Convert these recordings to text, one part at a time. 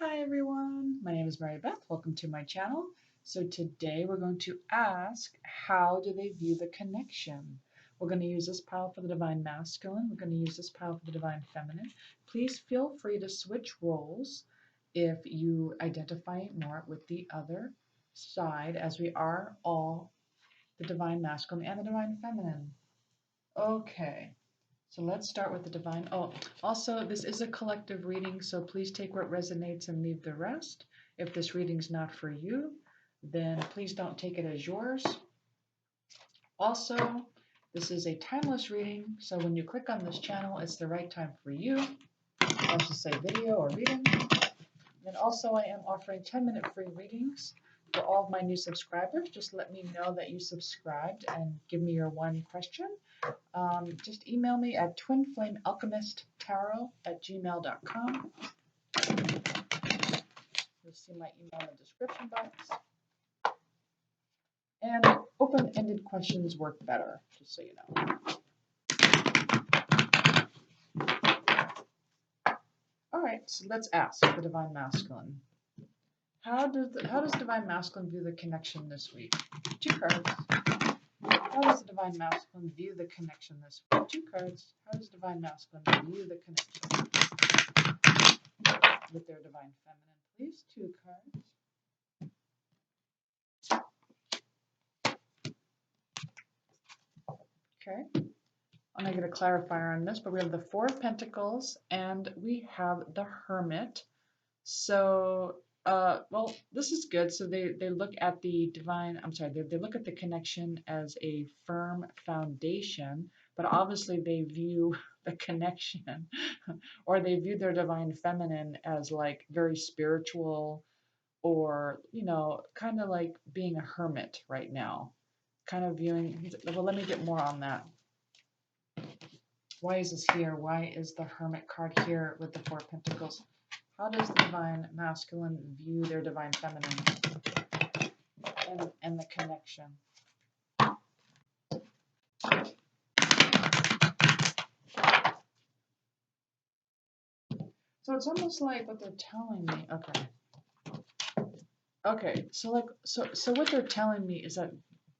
Hi everyone, my name is Mary Beth. Welcome to my channel. So today we're going to ask, how do they view the connection? We're going to use this pile for the Divine Masculine. We're going to use this pile for the Divine Feminine. Please feel free to switch roles if you identify more with the other side, as we are all the Divine Masculine and the Divine Feminine. Okay. So let's start with the divine. Oh, also, this is a collective reading, so please take what resonates and leave the rest. If this reading's not for you, then please don't take it as yours. Also, this is a timeless reading, so when you click on this channel, it's the right time for you. Let's just say video or reading. And also, I am offering 10-minute free readings for all of my new subscribers. Just let me know that you subscribed and give me your one question. Just email me at twinflamealchemisttarot@gmail.com. You'll see my email in the description box. And open-ended questions work better, just so you know. All right, so let's ask the Divine Masculine. How does Divine Masculine view the connection this week? 2 cards. How does the Divine Masculine view the connection this week? 2 cards. How does Divine Masculine view the connection with their Divine Feminine, please? 2 cards. Okay. I'm going to get a clarifier on this, but we have the 4 of Pentacles and we have the Hermit. So, well, this is good. So they look at the they look at the connection as a firm foundation, but obviously they view the connection or they view their Divine Feminine as like very spiritual, or, you know, kind of like being a hermit right now. Kind of viewing, well, let me get more on that. Why is this here? Why is the Hermit card here with the 4 of Pentacles? How does the Divine Masculine view their Divine Feminine and the connection? So it's almost like what they're telling me. Okay. So what they're telling me is that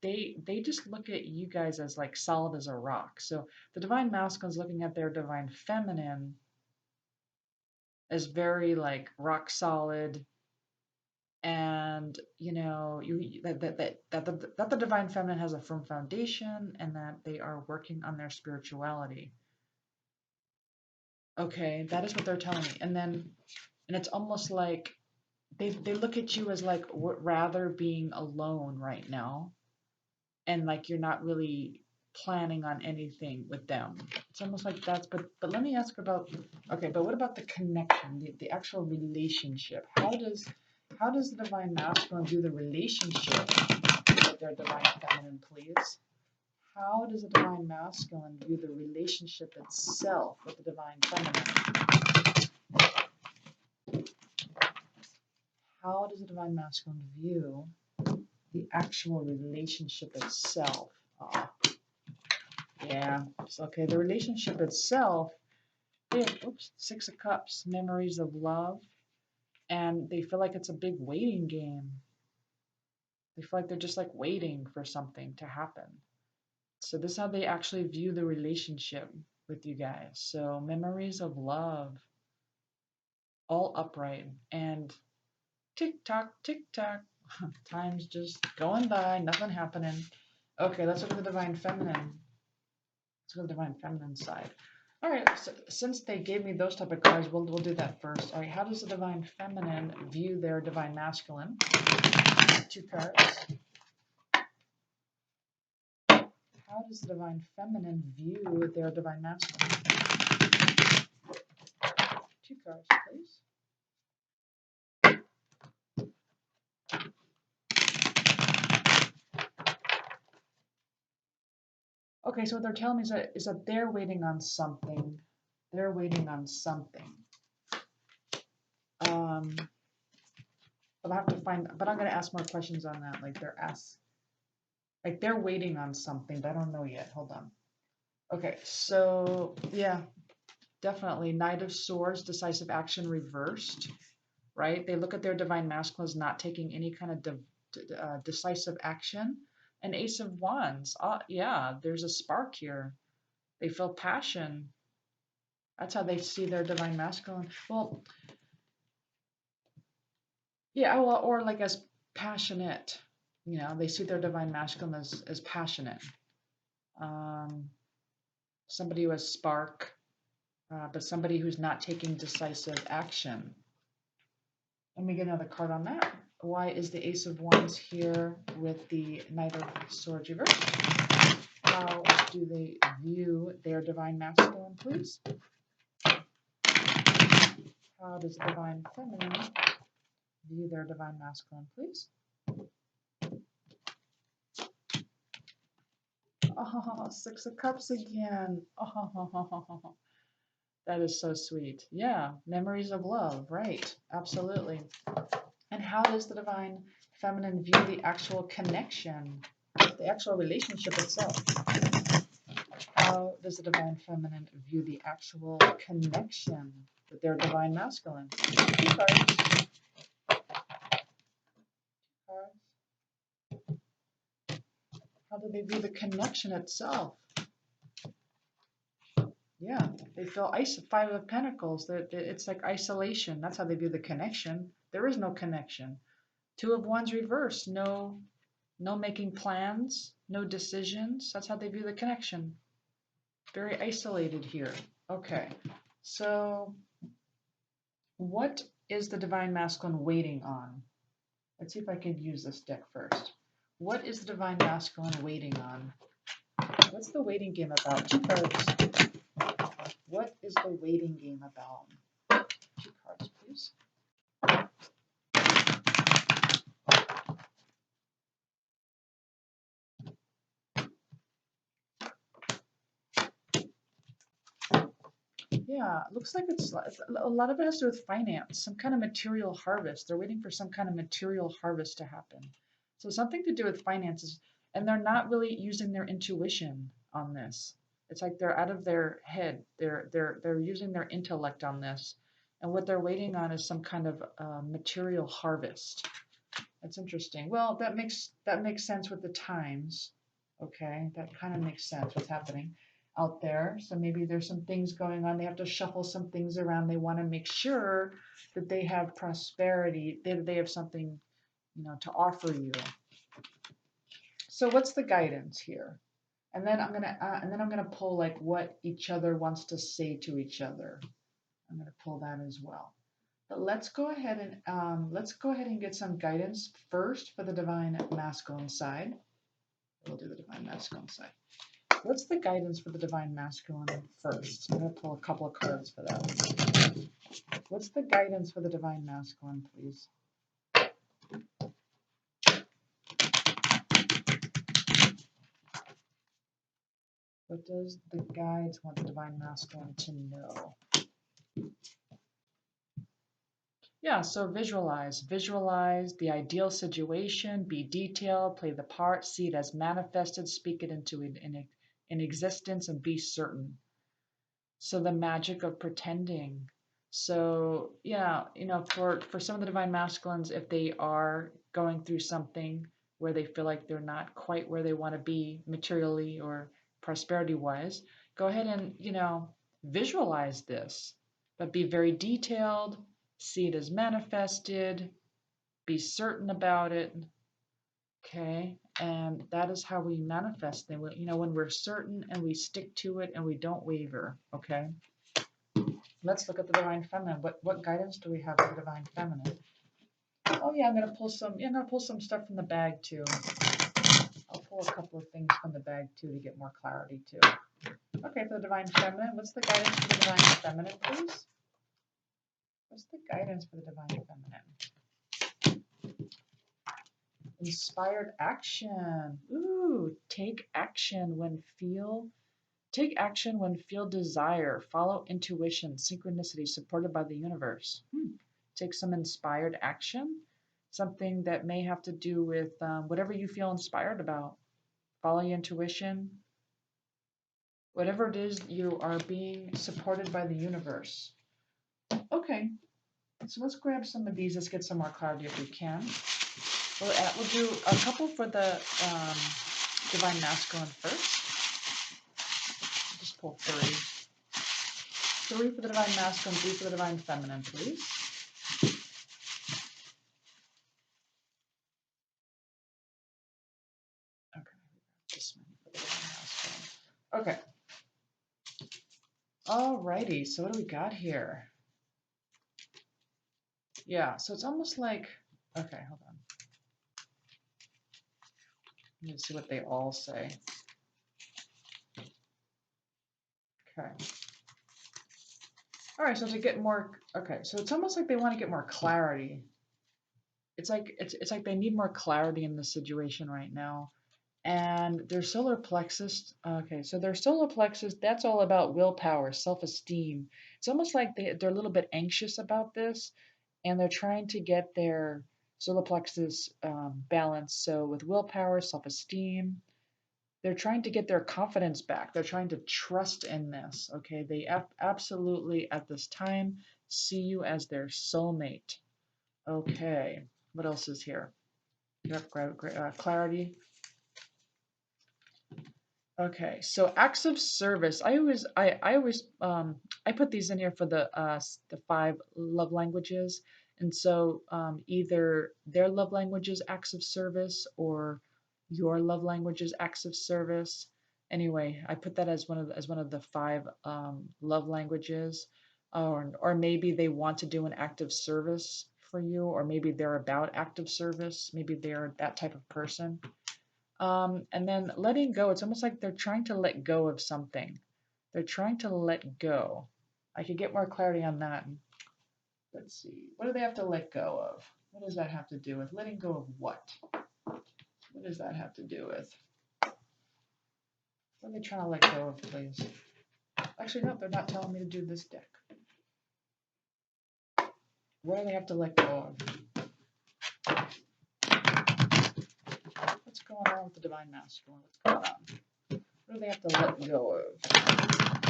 they just look at you guys as like solid as a rock. So the Divine Masculine is looking at their Divine Feminine as very like rock solid, and you know, that the Divine Feminine has a firm foundation and that they are working on their spirituality. Okay, that is what they're telling me. And it's almost like they look at you as like rather being alone right now, and like you're not really planning on anything with them. It's almost like that's, but let me ask about, okay, but what about the connection, the actual relationship? How does the Divine Masculine do the relationship with their Divine Feminine, please? How does the Divine Masculine view the relationship itself with the Divine Feminine? How does the Divine Masculine view the actual relationship itself? Oh, yeah, okay, the relationship itself, oops, 6 of Cups, memories of love, and they feel like it's a big waiting game. They feel like they're just like waiting for something to happen. So this is how they actually view the relationship with you guys. So memories of love, all upright, and tick tock, time's just going by, nothing happening. Okay, let's look at the Divine Feminine. Let's go to the Divine Feminine side. All right, so since they gave me those type of cards, we'll do that first. All right, how does the Divine Feminine view their Divine Masculine? 2 cards. How does the Divine Feminine view their Divine Masculine? 2 cards, please. Okay, so what they're telling me is that they're waiting on something. They're waiting on something. But I have to find. But I'm going to ask more questions on that. Like they're waiting on something, but I don't know yet. Hold on. Okay, so yeah, definitely Knight of Swords, decisive action reversed. right? They look at their divine masculine as not taking any kind of decisive action. An Ace of Wands, yeah, there's a spark here. They feel passion. That's how they see their divine masculine. Well, yeah, well, or like as passionate. You know, they see their divine masculine as passionate. Somebody who has spark, but somebody who's not taking decisive action. Let me get another card on that. Why is the Ace of Wands here with the Knight of Swords reversed? How do they view their divine masculine, please? How does the divine feminine view their divine masculine, please? Oh, Six of Cups again. Oh, that is so sweet. Yeah, memories of love, right? Absolutely. And how does the divine feminine view the actual connection, the actual relationship itself? How does the divine feminine view the actual connection with their divine masculine? Two cards. How do they view the connection itself? Yeah, they feel Five of Pentacles. It's like isolation. That's how they view the connection. There is no connection. Two of Wands reversed. No making plans. No decisions. That's how they view the connection. Very isolated here. Okay, so what is the divine masculine waiting on? Let's see if I could use this deck first. What is the divine masculine waiting on? What's the waiting game about? Two cards. What is the waiting game about? Two cards, please. Yeah, it looks like it's a lot of it has to do with finance, some kind of material harvest. They're waiting for some kind of material harvest to happen. So something to do with finances, and they're not really using their intuition on this. It's like they're out of their head. They're using their intellect on this, and what they're waiting on is some kind of material harvest. That's interesting. Well, that makes sense with the times. Okay, that kind of makes sense. What's happening out there? So maybe there's some things going on. They have to shuffle some things around. They want to make sure that they have prosperity. That they have something, to offer you. So what's the guidance here? And then I'm gonna pull like what each other wants to say to each other. I'm gonna pull that as well. But let's go ahead and get some guidance first for the divine masculine side. We'll do the divine masculine side. What's the guidance for the divine masculine first? I'm going to pull a couple of cards for that. What's the guidance for the divine masculine, please? What does the guides want the divine masculine to know? Yeah, so visualize the ideal situation, be detailed, play the part, see it as manifested, speak it into in existence, and be certain. So the magic of pretending. So yeah, for some of the divine masculines, if they are going through something where they feel like they're not quite where they want to be materially or prosperity wise, go ahead and visualize this, but be very detailed, see it as manifested, be certain about it. Okay, and that is how we manifest things. When we're certain and we stick to it and we don't waver. Okay. Let's look at the divine feminine. What guidance do we have for the divine feminine? Oh yeah, I'm gonna pull some stuff from the bag too. I'll pull a couple of things from the bag too to get more clarity too. Okay, for the divine feminine, what's the guidance for the divine feminine, please? What's the guidance for the divine feminine? Inspired action. Ooh, take action when feel desire, follow intuition, synchronicity supported by the universe. Take some inspired action, something that may have to do with whatever you feel inspired about. Follow your intuition. Whatever it is, you are being supported by the universe. Okay. So let's grab some of these. Let's get some more clarity if we can. We'll do a couple for the Divine Masculine first. Just pull three. Three for the Divine Masculine, three for the Divine Feminine, please. Okay, this many for the Divine Masculine. Okay. Alrighty, so what do we got here? Yeah, so it's almost like, okay, hold on. Let me see what they all say. Okay. All right, so to get more, okay, so it's almost like they want to get more clarity. It's like they need more clarity in this situation right now. And their solar plexus, okay, so their solar plexus, that's all about willpower, self-esteem. It's almost like they're a little bit anxious about this, and they're trying to get their solar plexus balanced. So with willpower, self-esteem, they're trying to get their confidence back. They're trying to trust in this. Okay, they absolutely at this time see you as their soulmate. Okay, what else is here? Clarity. Okay, so acts of service. I put these in here for the 5 love languages, and so either their love languages acts of service or your love languages acts of service. Anyway, I put that as one of the 5 love languages, or maybe they want to do an act of service for you, or maybe they're about active service. Maybe they're that type of person. And then letting go, it's almost like they're trying to let go of something. They're trying to let go. I could get more clarity on that. Let's see. What do they have to let go of? What does that have to do with? Letting go of what? What does that have to do with? What are they trying to let go of, please? Actually, no, they're not telling me to do this deck. What do they have to let go of? What's going on with the Divine Masculine? What's going on? What do they have to let go of?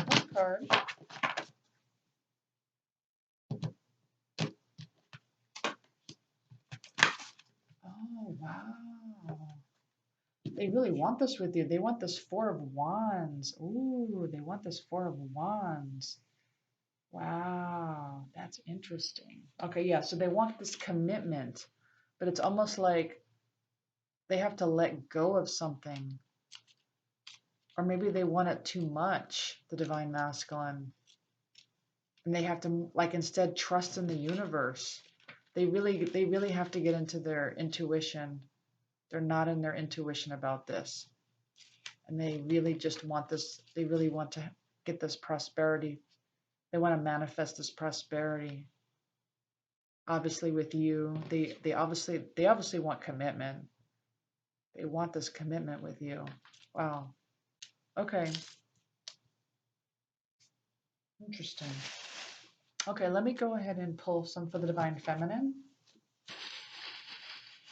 One card. Oh, wow. They really want this with you. They want this 4 of Wands. Ooh, they want this 4 of Wands. Wow, that's interesting. Okay, yeah, so they want this commitment, but it's almost like they have to let go of something. Or maybe they want it too much, the Divine Masculine. And they have to, like, instead trust in the universe. They really have to get into their intuition. They're not in their intuition about this. And they really just want this, they really want to get this prosperity. They want to manifest this prosperity. Obviously with you, they obviously want commitment. They want this commitment with you. Wow. Okay. Interesting. Okay, let me go ahead and pull some for the Divine Feminine.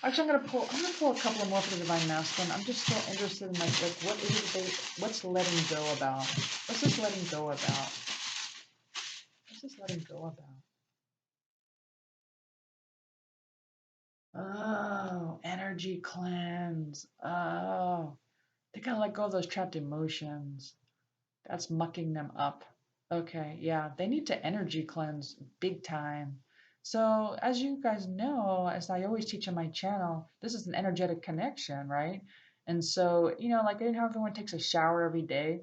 Actually, I'm gonna pull a couple more for the Divine Masculine. I'm just so interested in like what is it what's letting go about? What's this letting go about? What's this letting go about? Oh, energy cleanse. Oh, they gotta let go of those trapped emotions. That's mucking them up. Okay, yeah, they need to energy cleanse big time. So, as you guys know, as I always teach on my channel, this is an energetic connection, right? And so, like how everyone takes a shower every day,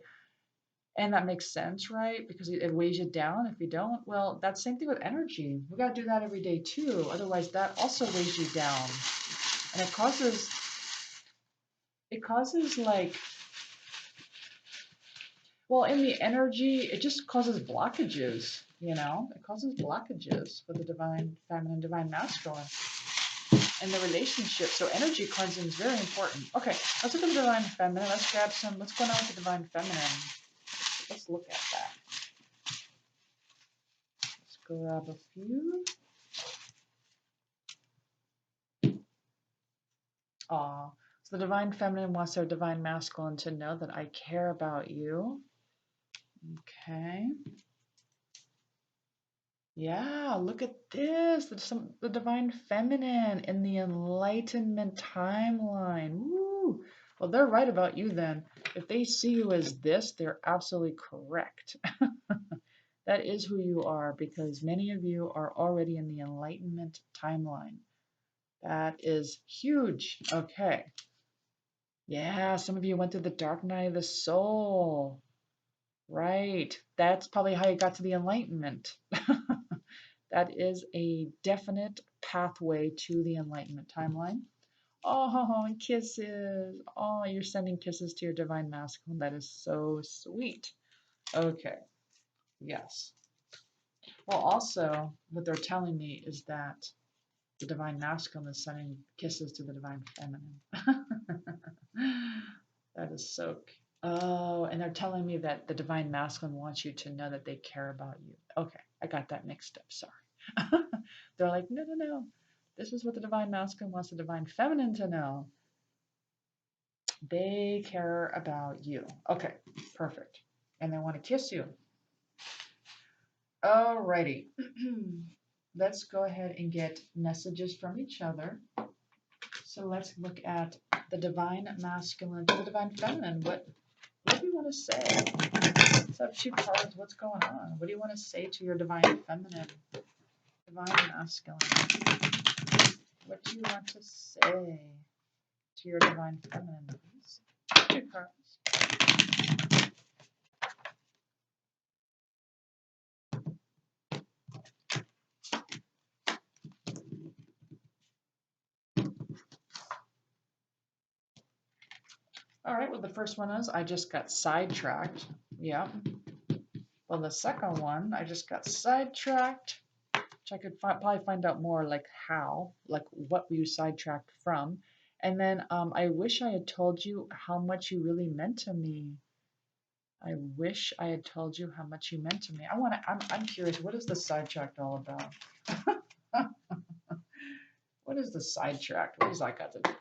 and that makes sense, right? Because it weighs you down if you don't. Well, that's the same thing with energy. We got to do that every day too. Otherwise, that also weighs you down. And it causes like, well, in the energy, it just causes blockages, It causes blockages for the Divine Feminine, Divine Masculine in the relationship. So energy cleansing is very important. Okay, let's look at the Divine Feminine. Let's grab some, what's going on with the Divine Feminine? Let's look at that. Let's grab a few. Aw. So the Divine Feminine wants their Divine Masculine to know that I care about you. Okay. Yeah, look at this. The divine feminine in the enlightenment timeline. Woo! Well, they're right about you then. If they see you as this, they're absolutely correct. That is who you are because many of you are already in the enlightenment timeline. That is huge. Okay. Yeah, some of you went through the dark night of the soul. Right. That's probably how you got to the enlightenment. That is a definite pathway to the enlightenment timeline. Oh, kisses. Oh, you're sending kisses to your divine masculine. That is so sweet. Okay. Yes. Well, also, what they're telling me is that the divine masculine is sending kisses to the divine feminine. That is so. Oh, and they're telling me that the divine masculine wants you to know that they care about you. Okay, I got that mixed up. Sorry. They're like, no, no, no. This is what the divine masculine wants the divine feminine to know. They care about you. Okay, perfect. And they want to kiss you. Alrighty. Let's go ahead and get messages from each other. So let's look at the divine masculine to the divine feminine. What do you want to say? Let's have two cards. What's going on? What do you want to say to your divine feminine? Divine masculine. What do you want to say to your divine feminine, please? Two cards. All right, well, the first one is I just got sidetracked. Yeah. Well, the second one, I just got sidetracked, which I could probably find out more like how, like what were you sidetracked from. And then I wish I had told you how much you really meant to me. I wish I had told you how much you meant to me. I'm curious, what is the sidetracked all about? What is the sidetracked? What does that got to do?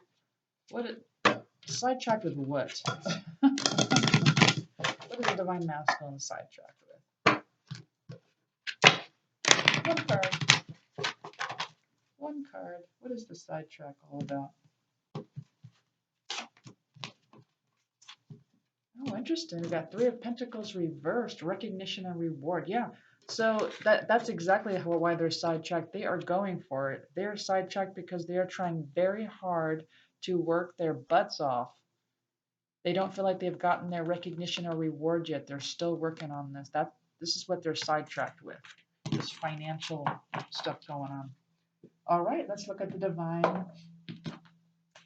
Sidetracked with what? What is the divine masculine sidetracked with? One card. One card. What is the sidetrack all about? Oh, interesting. We got Three of Pentacles reversed, recognition and reward. Yeah. So that's exactly why they're sidetracked. They are going for it. They're sidetracked because they are trying very hard to work their butts off. They don't feel like they've gotten their recognition or reward yet. They're still working on this. This is what they're sidetracked with. This financial stuff going on. All right, let's look at the divine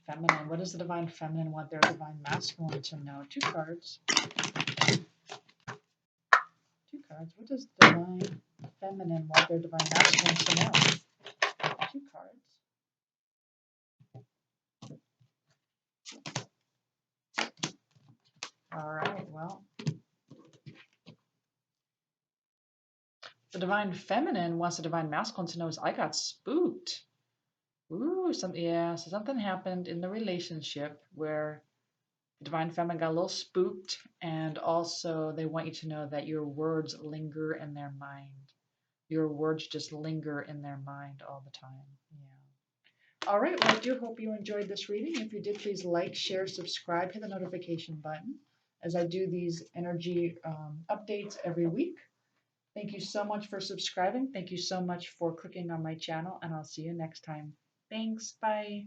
feminine. What does the divine feminine want their divine masculine to know? Two cards. Two cards. What does the divine feminine want their divine masculine to know? Two cards. All right, well. The divine feminine wants the divine masculine to know is I got spooked. Ooh, so something happened in the relationship where the divine feminine got a little spooked, and also they want you to know that your words linger in their mind. Your words just linger in their mind all the time. Yeah. All right, well, I do hope you enjoyed this reading. If you did, please like, share, subscribe, hit the notification button as I do these energy updates every week. Thank you so much for subscribing. Thank you so much for clicking on my channel, and I'll see you next time. Thanks. Bye.